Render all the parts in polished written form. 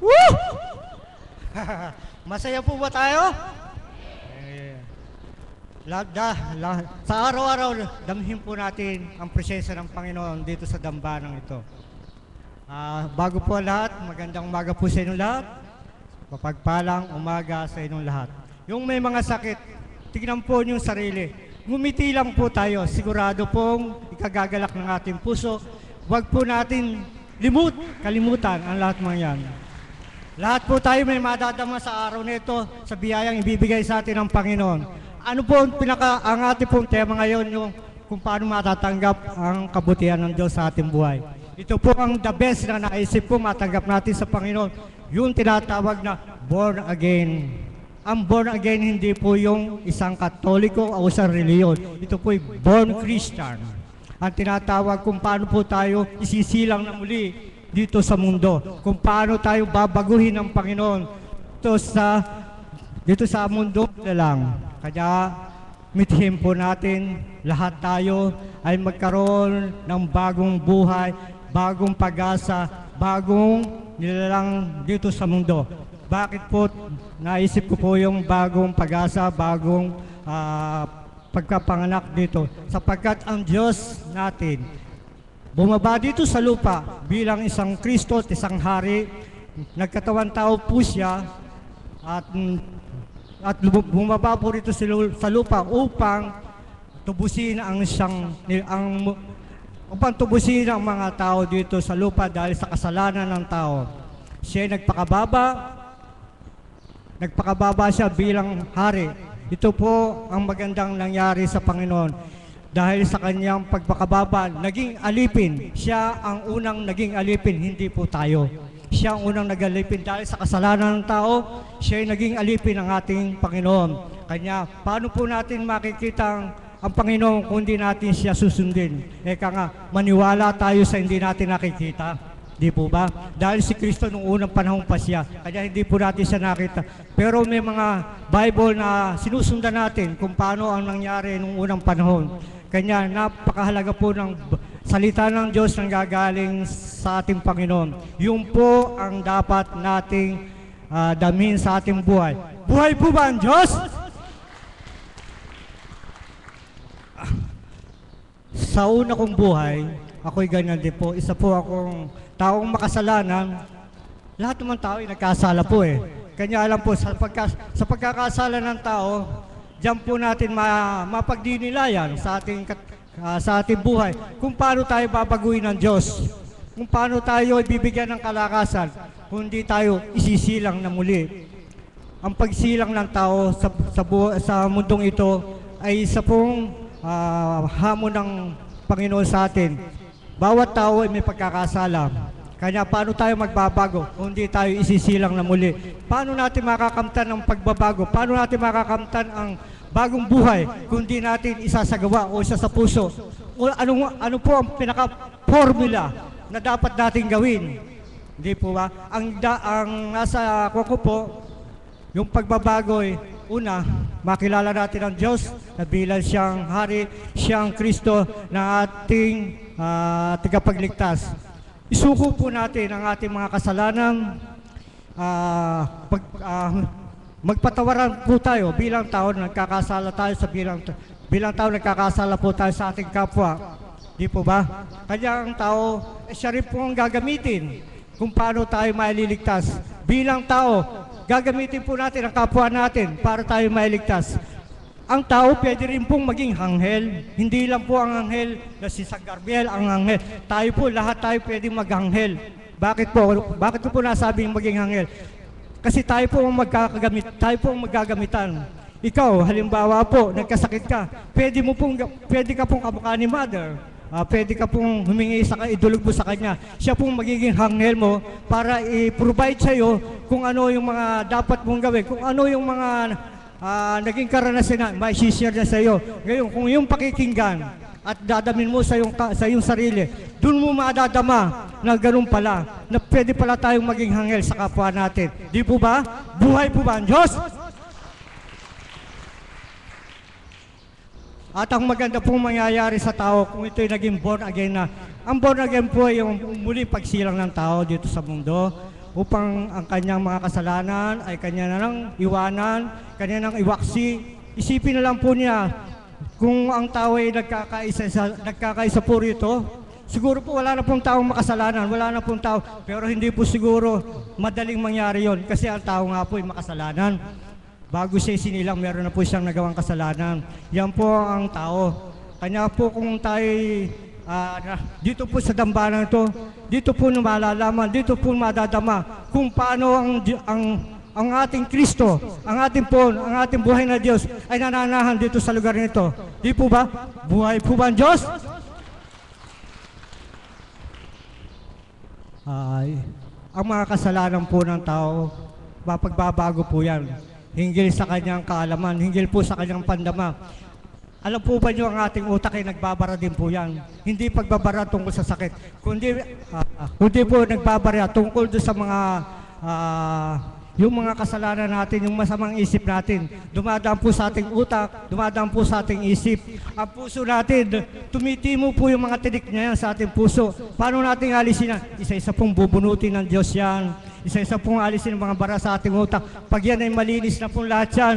Woo! Masaya po ba tayo? Eh, sa araw-araw, damhin po natin ang presensya ng Panginoon dito sa dambanang ito. Bago po lahat, magandang umaga po sa inyong lahat. Mapagpalang umaga sa inyong lahat. Yung may mga sakit, tignan po niyo yung sarili. Ngumiti lang po tayo. Sigurado pong ikagagalak ng ating puso. Huwag po natin kalimutan ang lahat mga yan. Lahat po tayo may madadama sa araw na ito sa biyayang ibibigay sa atin ng Panginoon. Ano po ang ating pong tema ngayon, yung kung paano matatanggap ang kabutihan ng Diyos sa ating buhay. Ito po ang the best na naisip po matanggap natin sa Panginoon, yung tinatawag na born again. Ang born again hindi po yung isang Katoliko o isang reliyon. Ito po yung born Christian. Ang tinatawag kung paano po tayo isisilang na muli dito sa mundo. Kung paano tayo babaguhin ng Panginoon dito sa mundo na lang. Kaya mithin po natin, lahat tayo ay magkaroon ng bagong buhay, bagong pag-asa, bagong nilalang dito sa mundo. Bakit po naisip ko po yung bagong pag-asa, bagong pagkapanganak dito? Sapagkat ang Diyos natin bumaba dito sa lupa bilang isang Kristo at isang hari. Nagkatawan tao po siya at bumaba po rito sa lupa upang tubusin upang tubusin ang mga tao dito sa lupa dahil sa kasalanan ng tao. Siya ay nagpakababa siya bilang hari. Ito po ang magandang nangyari sa Panginoon. Dahil sa kanyang pagpakababa, naging alipin. Siya ang unang naging alipin, hindi po tayo. Siya ang unang nag-alipin dahil sa kasalanan ng tao, siya ay naging alipin ng ating Panginoon. Kanya, paano po natin makikita ang Panginoon kung hindi natin siya susundin? Eka nga, maniwala tayo sa hindi natin nakikita. Di po ba? Dahil si Kristo nung unang panahon pa siya, kaya hindi po natin siya nakita. Pero may mga Bible na sinusundan natin kung paano ang nangyari nung unang panahon. Kanya napakahalaga po ng salita ng Diyos na gagaling sa ating Panginoon. Yun po ang dapat nating damhin sa ating buhay. Buhay po ba ang Diyos? Sa una kong buhay, ako'y ganyan din po. Isa po akong taong makasalanan. Lahat naman tao ay nagkasala po eh. Kanya alam po, sa pagkakasala ng tao, diyan po natin mapagdinilayan sa ating buhay kung paano tayo babaguhin ng Diyos, kung paano tayo ibibigyan ng kalakasan, kung hindi tayo isisilang na muli. Ang pagsilang ng tao sa mundong ito ay isa pong hamon ng Panginoon sa atin. Bawat tao ay may pagkakasala. Kanya paano tayo magbabago kung hindi tayo isisilang na muli? Paano natin makakamtan ang pagbabago? Paano natin makakamtan ang bagong buhay kung hindi natin isasagawa o isa sa puso? O ano po ang pinaka-formula na dapat natin gawin? Hindi po ba? Ang nasa kuko po, yung pagbabago ay una, makilala natin ang Diyos na bilang siyang hari, siyang Kristo na ating tagapagligtas. Isuko po natin ang ating mga kasalanan, magpatawaran po tayo bilang tao na nagkakasala tayo bilang tao nagkakasala po tayo sa ating kapwa. Di po ba? Kanya ang tao, siya rin po ang gagamitin kung paano tayo mailigtas. Bilang tao, gagamitin po natin ang kapwa natin para tayo mailigtas. Ang tao pwede rin pong maging anghel. Hindi lang po ang anghel na si San Gabriel ang anghel. Lahat tayo pwede mag-anghel. Bakit po nasabing maging anghel? Kasi tayo po ang magagamitan. Ikaw, halimbawa po, nagkasakit ka. Pwede ka pong kamukha ni Mother. Pwede ka pong humingi idulog mo sa kanya. Siya pong magiging anghel mo para i-provide sa'yo kung ano yung mga dapat mong gawin. Kung ano yung mga naging karanasan na may share na sa iyo. Ngayon, kung yung pakikinggan at dadamin mo sa iyong sarili, doon mo madadama na ganun pala, na pwede pala tayong maging anghel sa kapwa natin. Di po ba? Buhay po ba ang Diyos? At ang maganda pong mangyayari sa tao kung ito'y naging born again na. Ang born again po ay yung muling pagsilang ng tao dito sa mundo. upang ang kanyang mga kasalanan ay kanya na lang iwanan, kanya nang iwaksi. Isipin na lang po niya, kung ang tao ay nagkakaisa po rito, siguro po wala na pong taong makasalanan, wala na pong tao, pero hindi po siguro madaling mangyari yon kasi ang tao nga po ay makasalanan. Bago siya sinilang, meron na po siyang nagawang kasalanan. Yan po ang tao. Kanya po kung tayo dito po sa dambanan ito, dito po malalaman, dito po madadama kung paano ang ating Kristo, ang ating buhay na Diyos ay nananahan dito sa lugar nito. Di po ba? Buhay po ba ang Diyos? Ang mga kasalanan po ng tao, mapagbabago po yan. Hinggil sa kanyang kaalaman, hinggil po sa kanyang pandama. Alam po ba nyo, ang ating utak ay nagbabara din po yan. Hindi pagbabara tungkol sa sakit, kundi po nagbabara tungkol doon sa mga yung mga kasalanan natin, yung masamang isip natin. Dumadaan po sa ating utak, dumadaan po sa ating isip. Ang puso natin, tumitimo po yung mga tinik niya yan sa ating puso. Paano natin alisin yan? Isa-isa pong bubunutin ng Diyos yan. Isa-isa pong alisin ang mga bara sa ating utak. Pag yan ay malinis na pong lahat yan,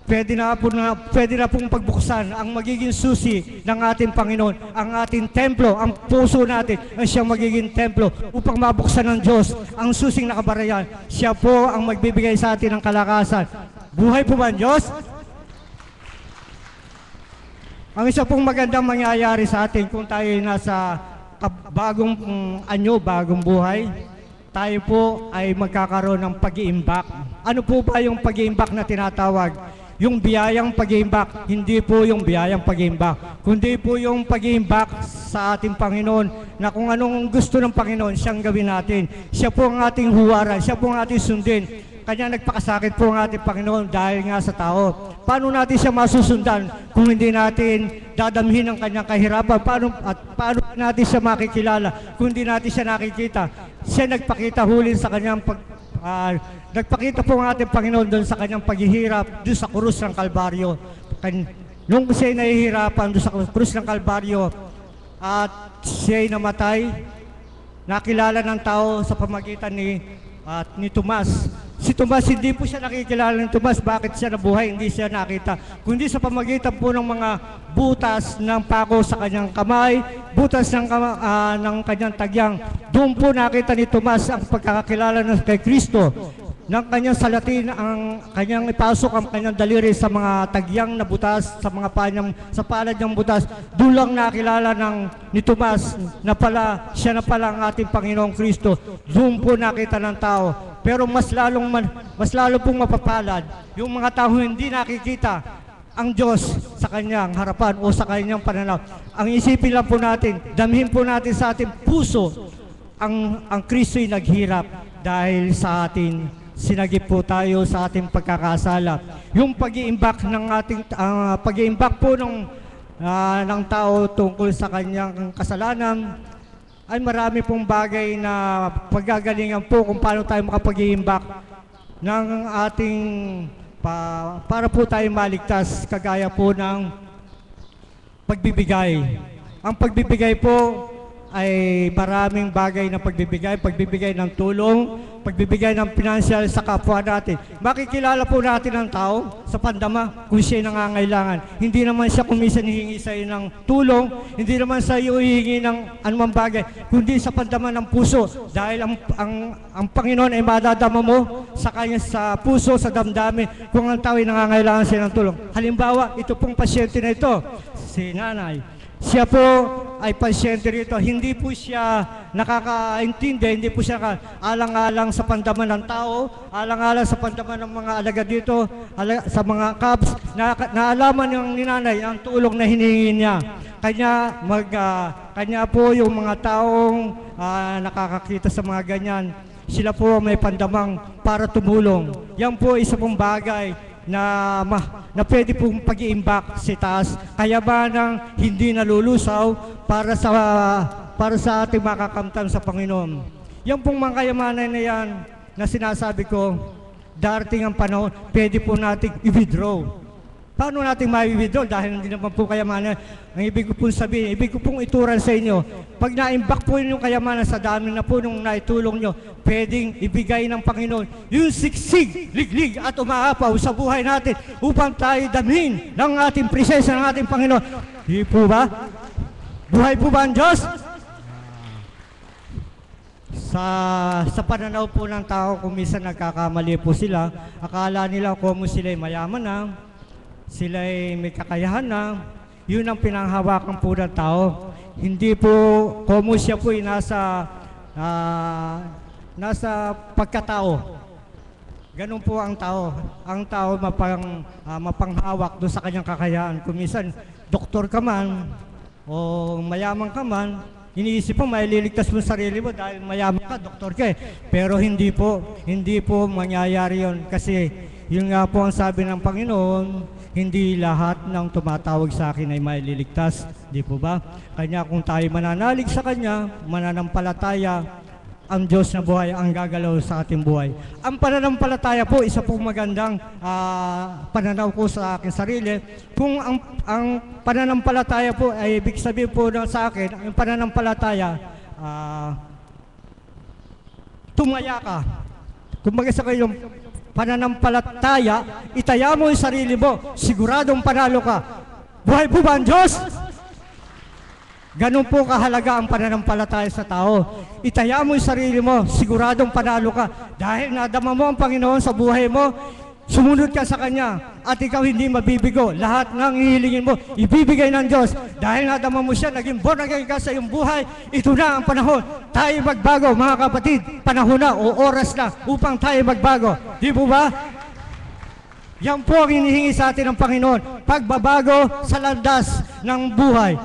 pwede na pong pagbuksan ang magiging susi ng ating Panginoon, ang ating templo, ang puso natin ang siyang magiging templo upang mabuksan ng Diyos ang susing nakabarayan. Siya po ang magbibigay sa atin ng kalakasan. Buhay po ba ang Diyos? Ang isa pong magandang mangyayari sa atin kung tayo nasa bagong bagong buhay, tayo po ay magkakaroon ng pag-iimbak. Ano po ba yung pag-iimbak na tinatawag? Yung biyayang pag-iimbak, hindi po yung biyayang pag-iimbak, kundi po yung pag-iimbak sa ating Panginoon na kung anong gusto ng Panginoon, siyang gawin natin. Siya po ang ating huwaran, siya po ang ating sundin. Kanya nagpakasakit po ang ating Panginoon dahil nga sa tao. Paano natin siya masusundan kung hindi natin dadamhin ang kanyang kahirapan? Paano natin siya makikilala kung hindi natin siya nakikita? Siya nagpakita hulin sa kanyang nagpakita po ang ating Panginoon doon sa kanyang paghihirap doon sa krus ng Kalbaryo. Nung siya nahihirapan doon sa krus ng Kalbaryo at siya namatay, nakilala ng tao sa pamagitan ni Tomas. Si Tomas, hindi po siya nakikilala ng Tomas. Bakit siya nabuhay? Hindi siya nakita. Kundi sa pamagitan po ng mga butas ng pako sa kanyang kamay, butas ng kanyang tagyang. Doon po nakita ni Tomas ang pagkakakilala ng kay Kristo. Nang kanyang salatin, ang kanyang ipasok ang kanyang daliri sa mga tagyang na butas, sa palad ng butas, doon lang nakilala ni Tomas na siya na pala ang ating Panginoong Kristo. Doon po nakita ng tao. Pero mas lalo pong mapapalad yung mga tao hindi nakikita ang Diyos sa kanyang harapan o sa kanyang pananaw. Ang isipin lang po natin, damhin po natin sa ating puso ang Kristo'y naghirap dahil sa atin. Sinagip po tayo sa ating pagkakasala. Yung pag-iimbak pag-iimbak po ng tao tungkol sa kanyang kasalanan ay marami pong bagay na paggagalingan po kung paano tayo makapag-iimbak ng ating para po tayo maligtas, kagaya po ng pagbibigay. Ang pagbibigay po ay maraming bagay na pagbibigay ng tulong, pagbibigay ng financial sa kapwa natin. Makikilala po natin ang tao sa pandama kung siya nangangailangan. Hindi naman siya kumisan hihingi sa iyo ng tulong, hindi naman sa iyo hihingi ng anumang bagay, kundi sa pandama ng puso. Dahil ang Panginoon ay madadama mo sa kanya sa puso, sa damdamin, kung ang tao ay nangangailangan siya ng tulong. Halimbawa, ito pong pasyente na ito, si nanay. Siya po ay pasyente rito. Hindi po siya nakakaintindi, hindi po siya alang-alang sa pandaman ng tao, alang-alang sa pandaman ng mga alagad dito, sa mga cabs, naalaman ng ninanay ang tulong na hinihingi niya. Kanya po yung mga taong nakakakita sa mga ganyan, sila po may pandamang para tumulong. Yan po isa pong bagay na pwede pong pag-iimbak si taas, kayamanang hindi nalulusaw para sa ating makakamtan sa Panginoon. Yan pong mga kayamanan na yan na sinasabi ko, darating ang panahon, pwede po nating i-withdraw. Paano natin ma-withdraw dahil hindi naman po kayamanan? Ang ibig ko pong sabihin, ibig ko pong ituran sa inyo, pag na-imbak po yung kayamanan sa dami na po nung naitulong nyo, pwedeng ibigay ng Panginoon yung siksig, liglig at umaapaw sa buhay natin upang tayo damhin ng ating presensya ng ating Panginoon. Di po ba? Buhay po ba ang Diyos? Sa pananaw po ng tao, kung minsan nagkakamali po sila, akala nila kung sila'y mayaman na, sila'y may kakayahan na, yun ang pinanghawakan po ng tao. Hindi po, kung siya po ay nasa pagkatao. Ganun po ang tao. Ang tao mapanghawak doon sa kanyang kakayahan. Kung minsan, doktor ka man, o mayaman ka man, iniisip mo, maililigtas mo sarili mo dahil mayaman ka, doktor ka eh. Pero hindi po mangyayari yun. Kasi yun nga po ang sabi ng Panginoon, hindi lahat ng tumatawag sa akin ay maililigtas. Di po ba? Kanya kung tayo mananalig sa Kanya, mananampalataya, ang Diyos na buhay ang gagalaw sa ating buhay. Ang pananampalataya po, isa pong magandang pananaw ko sa aking sarili. Kung ang pananampalataya po ay ibig sabihin po sa akin, ang pananampalataya, tumaya ka. Kung mag-isa kayong pananampalataya, itaya mo yung sarili mo, siguradong panalo ka. Buhay po ba ang Diyos? Ganun po kahalaga ang pananampalataya sa tao. Itaya mo yung sarili mo, siguradong panalo ka. Dahil nadama mo ang Panginoon sa buhay mo, sumunod ka sa Kanya, at ikaw hindi mabibigo. Lahat ng hihilingin mo, ibibigay ng Diyos. Dahil nadama mo siya, naging born again ka sa iyong buhay, ito na ang panahon. Tayo magbago, mga kapatid. Panahon na o oras na upang tayo magbago. Di po ba? Yan po ang hinihingi sa atin ng Panginoon. Pagbabago sa landas ng buhay.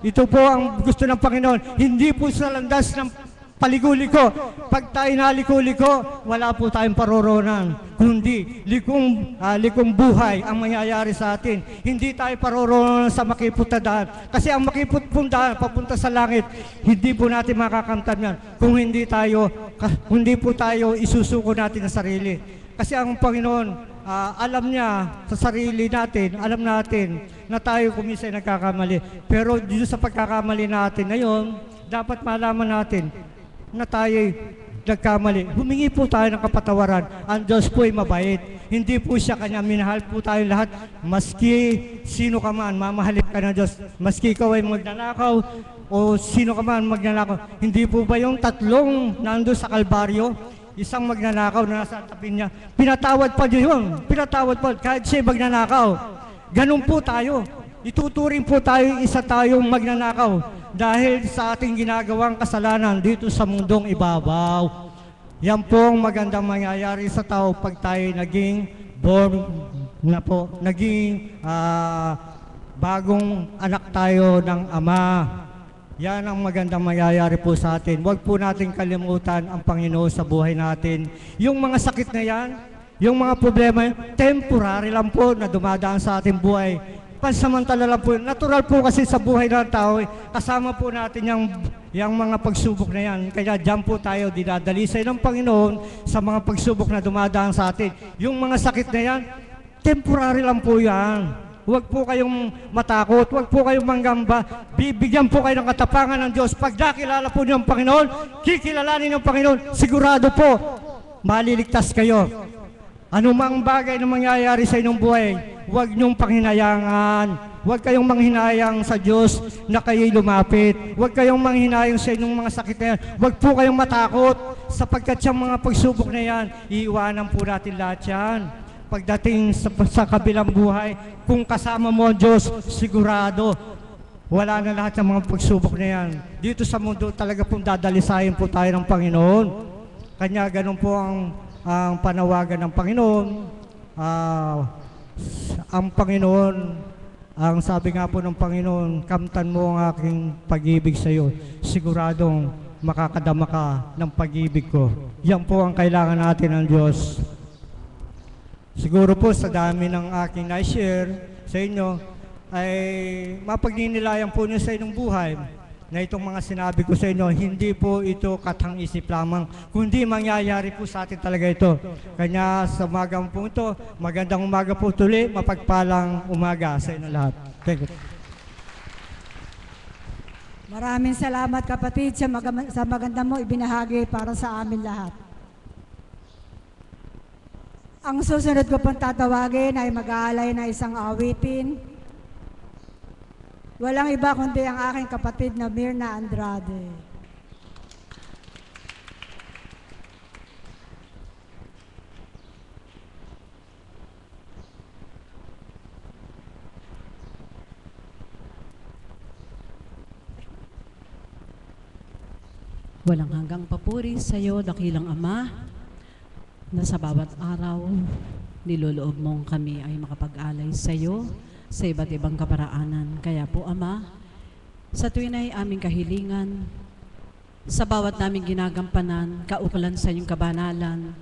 Ito po ang gusto ng Panginoon. Hindi po sa landas ng paliko-liko. Pag tayo naliko-liko, wala po tayong paroroonan. Kundi likong buhay ang mangyayari sa atin. Hindi tayo paroroonan sa makipot na daan. Kasi ang makipot pong daan, papunta sa langit, hindi po natin makakamtan yan. Kung hindi po tayo isusuko natin ang sarili. Kasi ang Panginoon, alam niya sa sarili natin, alam natin na tayo kuminsan nagkakamali. Pero dito sa pagkakamali natin ngayon, dapat malaman natin na tayo nagkamali. Humingi po tayo ng kapatawaran. Ang Diyos po ay mabait. Hindi po siya kanya, minahal po tayo lahat. Maski sino ka man, mamahalin ka ng Diyos. Maski ikaw ay magnanakaw o sino ka man magnanakaw. Hindi po ba yung tatlong nando sa Kalbaryo? Isang magnanakaw na nasa tabi niya. Pinatawad pa niyo yun. Pinatawad pa. Kahit siya magnanakaw. Ganun po tayo. Ituturing po tayo, isa tayong magnanakaw. Dahil sa ating ginagawang kasalanan dito sa mundong ibabaw. Yan po ang magandang mangyayari sa tao pag tayo naging born na po. Naging bagong anak tayo ng Ama. Yan ang magandang mangyayari po sa atin. Huwag po natin kalimutan ang Panginoon sa buhay natin. Yung mga sakit na yan, yung mga problema, temporary lang po na dumadaan sa ating buhay. Pansamantala lang po. Natural po kasi sa buhay ng tao. Kasama po natin yung mga pagsubok na yan. Kaya dyan po tayo dinadalisay ng Panginoon sa mga pagsubok na dumadaan sa atin. Yung mga sakit na yan, temporary lang po yan. Huwag po kayong matakot, huwag po kayong manggamba. Bibigyan po kayo ng katapangan ng Diyos. Pag nakilala po niyo ang Panginoon, kikilalanin ng Panginoon, sigurado po, maliligtas kayo. Anumang bagay na mangyayari sa inyong buhay, huwag niyong panghinayangan. Huwag kayong manghinayang sa Diyos na kayo'y lumapit. Huwag kayong manghinayang sa inyong mga sakit na yan. Huwag po kayong matakot sapagkat yung mga pagsubok na yan, iiwanan po natin lahat yan. Pagdating sa kabilang buhay, kung kasama mo ang Diyos, sigurado, wala na lahat ng mga pagsubok na yan. Dito sa mundo talaga pong dadalisayin po tayo ng Panginoon. Kanya ganun po ang panawagan ng Panginoon. Ang Panginoon, ang sabi nga po ng Panginoon, kamtan mo ang aking pag-ibig sa iyo. Siguradong makakadama ka ng pag-ibig ko. Yan po ang kailangan natin ng Diyos. Siguro po sa dami ng aking na-share sa inyo ay mapagninilayan po niyo sa inyong buhay na itong mga sinabi ko sa inyo, hindi po ito katang-isip lamang, kundi mangyayari po sa atin talaga ito. Kanya sa umagang po ito, magandang umaga po tuli, mapagpalang umaga sa inyo lahat. Thank you. Maraming salamat kapatid sa maganda mo ibinahagi para sa amin lahat. Ang susunod ko pong tatawagin ay mag-aalay na isang awitin. Walang iba kundi ang aking kapatid na Mirna Andrade. Walang hanggang papuri sa iyo, dakilang Ama, na sa bawat araw, niloloob mong kami ay makapag-alay sa iyo sa iba't ibang kaparaanan. Kaya po, Ama, sa tuwin ay aming kahilingan, sa bawat naming ginagampanan, kaukulan sa iyong kabanalan,